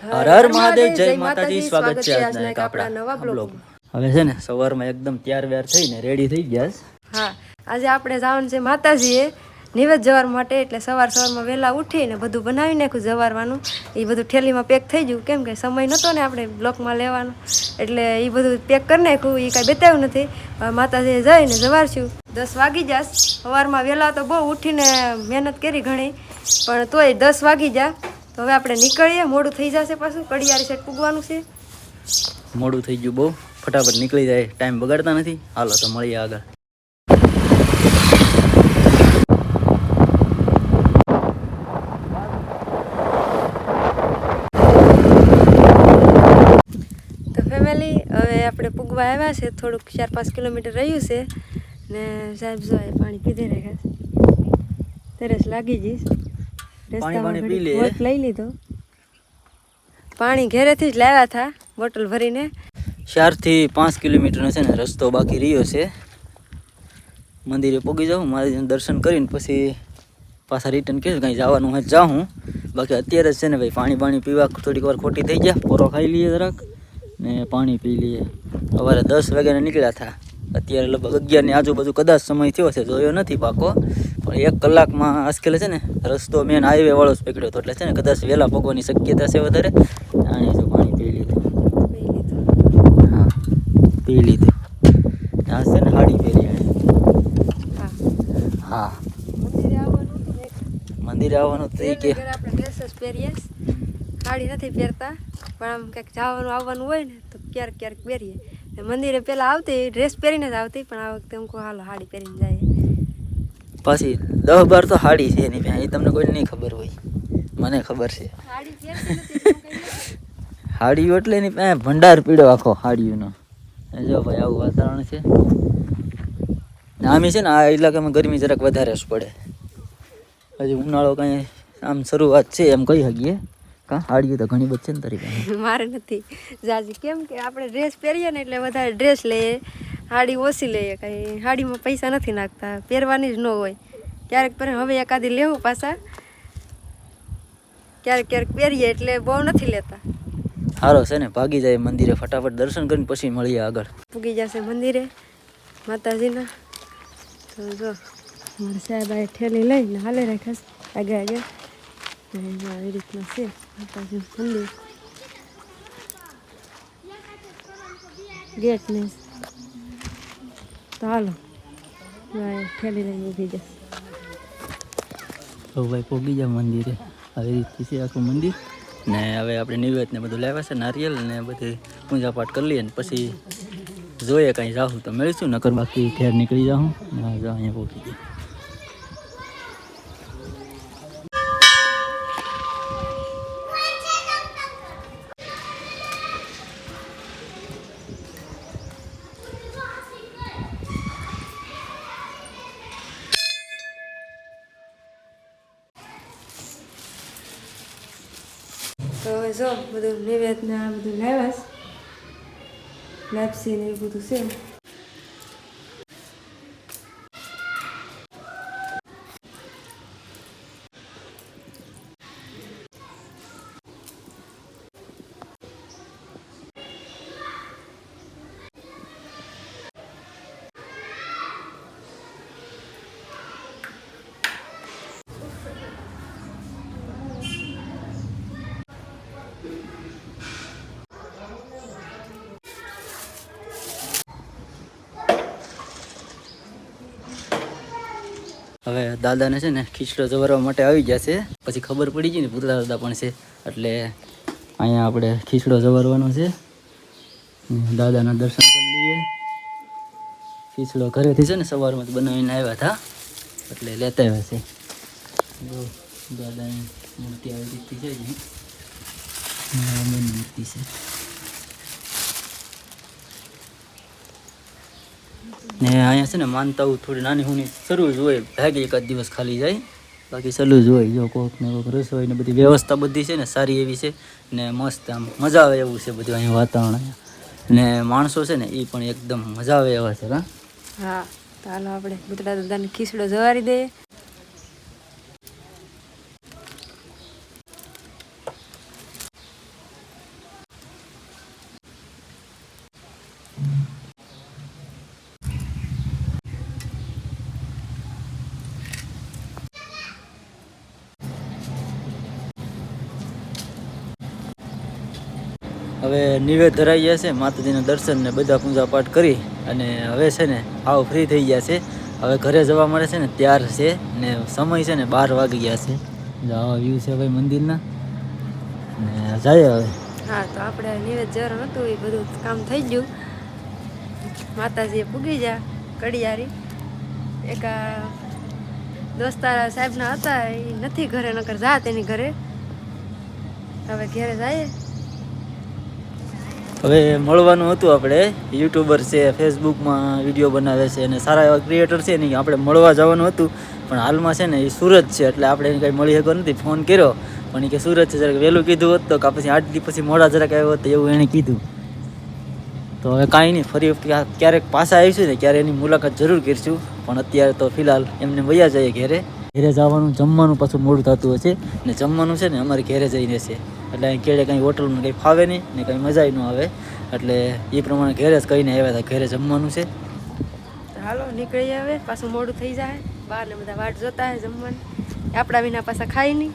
હર હર મહાદેવ, જય માતાજી. સ્વાગત છે આજના એક આપણા નવા બ્લોગમાં. હવે છે ને સવારમાં એકદમ તૈયાર વ્યાર થઈને રેડી થઈ ગયા છે. હા, આજે આપણે જવાનું છે માતાજીએ નિવેદ જવાર માટે, એટલે સવારમાં વહેલા ઉઠીને બધું બનાવી નાખ્યું જવારવાનું. એ બધું થેલીમાં પેક થઈ ગયું, કેમ કે સમય નહોતો ને આપણે બ્લોકમાં લેવાનો, એટલે એ બધું પેક કરી નાખ્યું. એ કાંઈ બતાવ્યું નથી. માતાજીએ જઈને જવારશું. 10 વાગી જશે. સવારમાં વહેલા તો બહુ ઉઠીને મહેનત કરી ઘણી, પણ તોય 10 વાગી જાય. તો હવે આપણે નીકળીએ, મોડું થઈ જશે. પાછું કડિયારી સાઈડ પૂગવાનું છે. મોડું થઈ ગયું બહુ, ફટાફટ નીકળી જાય, ટાઈમ બગાડતા નથી. હાલો તો મળીએ આગળ. તો ફેમિલી, હવે આપણે પૂગવા આવ્યા છે. થોડુંક 4-5 કિલોમીટર રહ્યું છે ને સાહેબ જો પાણી પીધે રહ્યા છે. તરસ લાગી જઈશ. રસ્તામાં વોટ લઈ લીધો. પાણી ઘેરેથી જ લાવ્યા હતા બોટલ ભરીને. 4 થી 5 કિલોમીટરનો છે ને રસ્તો બાકી રહ્યો છે. મંદિરે પહોંચી જાઉં, માતાજીનું દર્શન કરીને પછી પાછા રિટર્ન કહીશું. કંઈ જવાનું હોય જાઉં. બાકી અત્યારે જ છે ને ભાઈ પાણી પીવા થોડીક વાર ખોટી થઈ ગયા. પોરો ખાઈ લઈએ જરાક ને પાણી પી લઈએ. સવારે 10 વાગ્યાને નીકળ્યા હતા, અત્યારે લગભગ 11 ની આજુબાજુ કદાચ સમય થયો છે, જોયો નથી પાકો. પણ 1 કલાકમાં આજકાલ છે ને રસ્તો મેન હાઈવે વાળો જ પકડ્યો હતો, એટલે છે ને કદાચ વહેલા પગવાની શક્યતા છે વધારે. આની જો પાણી પી લીધું. હા, પી લીધું. આ છે ને હાડી પહેરી. હા, મંદિરે આવવાનું તો એ કે આપણે ડ્રેસ જ પહેરીએ, સાડી નથી પહેરતા. પણ આમ કંઈક જવાનું આવવાનું હોય ને તો ક્યારેક પહેરીએ. મંદિરે પહેલાં આવતી ડ્રેસ પહેરીને જ આવતી, પણ આ વખતે હું હાલો સાડી પહેરીને જાય. પાછી 10-12 તો હાડી છે એની પાસે, એ તમને કોઈ નહીં ખબર હોય, મને ખબર છે. હાડીઓ એટલે એની પાસે ભંડાર પીડ્યો આખો હાડીઓનો. જો ભાઈ આવું વાતાવરણ છે. આમી છે ને આ ઇલાકામાં ગરમી જરાક વધારે જ પડે. હજી ઉનાળો કાંઈ આમ શરૂઆત છે એમ કહી શકીએ. કાં હાડીઓ તો ઘણી બધી છે ને તારી પાસે. મારે નથી જાજી, કેમ કે આપણે ડ્રેસ પહેરીએ ને એટલે વધારે ડ્રેસ લઈએ, હાડી ઓછી લઈએ. કાંઈ હાડીમાં પૈસા નથી નાખતા, પહેરવાની જ ન હોય. ક્યારેક પહેરે, હવે એકાદી લેવું પાછા. ક્યારેક પહેરીએ એટલે બહુ નથી લેતા. સારો છે ને, ભાગી જાય મંદિરે ફટાફટ દર્શન કરીને પછી મળીએ આગળ. પૂગી જશે મંદિરે માતાજીના. તો જો મારા સાહેબ આ ઠેલી લઈને હાલે રાખ્યા છે આગળ. આવી રીતના છે માતાજીનું મંદિર. ગેટ ને તો હાલો ઠેલી લઈને ઊભી જશે. તો ભાઈ પહોંચી જાય મંદિરે. આવી રીતે છે આખું મંદિર. ને હવે આપણે નિવેદ ને બધું લાવ્યા છે, નારિયેલ ને બધી પૂજાપાઠ કરી લઈએ ને પછી જોઈએ કાંઈ જાઉં તો મળીશું, નકર બાકી ઘેર નીકળી જાઉં. અહીંયા પહોંચી ગઈ. તો હવે જો બધું નિવેદ ને આ બધું લાવ્યા છે, લાપસી ને એ બધું છે. હવે દાદાને છે ને ખીચડો જવારવા માટે આવી ગયા છે. પછી ખબર પડી ગઈ ને પૂતળા દાદા પણ છે, એટલે અહીંયા આપણે ખીચડો જવારવાનો છે. દાદાના દર્શન કરી લઈએ. ખીચડો ઘરેથી છે ને સવારમાં બનાવીને આવ્યા હતા, એટલે લેતા આવ્યા છે. જો દાદાની મૂર્તિ આવી રીતથી છે, મૂર્તિ છે. ને અહીંયા છે ને માનતાઓ થોડી નાની હુની શરૂ જ હોય, ભાગે એકાદ દિવસ ખાલી જાય, બાકી ચાલુ જ હોય. જો કોક ને કોક રસોઈ ને બધી વ્યવસ્થા બધી છે ને સારી એવી છે, ને મસ્ત આમ મજા આવે એવું છે બધું અહીંયા વાતાવરણ. ને માણસો છે ને એ પણ એકદમ મજા આવે એવા છે. હા, તો હાલો આપણે પૂતળા દાદાને ખીચડો જવારી દઈએ. હવે નિવેદ ધરાઈ ગયા છે, માતાજીના દર્શન ને બધા પૂજા પાઠ કરી અને હવે છે ને આવ ફ્રી થઈ ગયા છે. હવે ઘરે જવા મળે છે ને ત્યાર છે ને સમય છે ને 12 વાગી ગયા છે. જો આવા વ્યૂ છે ભાઈ મંદિરના ને જાય હવે. હા, તો આપણે નિવેદ જવાનું હતું એ બધું કામ થઈ ગયું. માતાજીએ પૂગી જા કડિયારી. એક દોસ્તારા સાહેબના હતા એ નથી ઘરે, નકર જાત એની ઘરે. હવે ઘરે જઈએ. હવે મળવાનું હતું, આપણે યુટ્યુબર છે, ફેસબુકમાં વિડીયો બનાવે છે અને સારા એવા ક્રિએટર છે ને આપણે મળવા જવાનું હતું. પણ હાલમાં છે ને એ સુરત છે એટલે આપણે એને કંઈ મળી શકો નથી. ફોન કર્યો પણ એ કે સુરત છે, જરાક વહેલું કીધું હોત તો કાં પછી 8 દી પછી મોડા જરાક આવ્યો હોત એવું એણે કીધું. તો હવે કાંઈ નહીં, ફરી ક્યારેક પાછા આવીશું ને ત્યારે એની મુલાકાત જરૂર કરીશું. પણ અત્યારે તો ફિલહાલ એમને વયા જઈએ ઘરે. ઘરે જવાનું જમવાનું પાછું મોડું થતું હશે ને જમવાનું છે ને અમારે ઘરે જઈને છે એટલે અહીં કેળે કંઈ હોટલમાં કંઈ ફાવે નહીં ને કંઈ મજા ન આવે એટલે એ પ્રમાણે ઘરે જ કહીને આવ્યા હતા ઘરે જમવાનું છે. હાલો નીકળી આવે, પાછું મોડું થઈ જાય. બહાર ને બધા વાટ જોતા હોય જમવાની, આપણા વિના પાછા ખાઈ નહીં.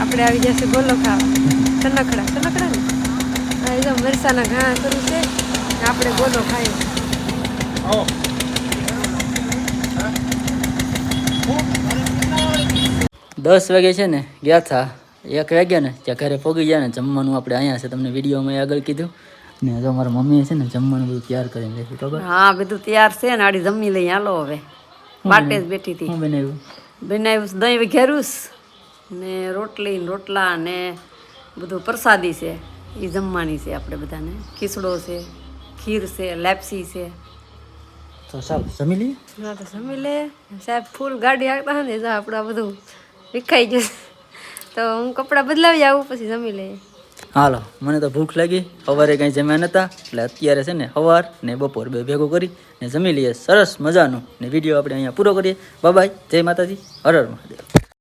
આપણે આવી જશે ગોલો ખાવા, સનખડા ને એકદમ મરસાના ઘા કર્યું છે ને આપણે ગોલો ખાઈએ. 10 વાગે છે ને ગયા હતા, 1 વાગ્યા ને ત્યાં ઘરે પહોંચી ગયા ને જમવાનું આપણે અહીંયા છે, તમને વિડીયોમાં આગળ કીધું ને. જો મારા મમ્મી છે ને જમવાનું બધું તૈયાર કરીને રાખી. ખબર? હા, બધું તૈયાર છે ને, આડી જમી લઈ હાલો. હવે માટે જ બેઠી હતી. શું બનાવ્યું? દહીં વઘાર્યું ને રોટલા ને બધું પ્રસાદી છે એ જમવાની છે આપણે બધાને. ખીચડો છે, ખીર છે, લાપસી છે. તો સાહેબ જમી લઈએ. ના તો જમી લે સાહેબ. ફૂલ ગાડી આવતા હોય ને જો આપણે બધું વિખાઈ જશે તો હું કપડાં બદલાવી આવું પછી જમી લઈએ. હાલો, મને તો ભૂખ લાગી, સવારે કંઈ જમ્યા નહોતા એટલે અત્યારે છે ને સવાર ને બપોર બે ભેગું કરી ને જમી લઈએ સરસ મજાનું ને વિડીયો આપણે અહીંયા પૂરો કરીએ. બાય, જય માતાજી, હર હર મહાદેવ.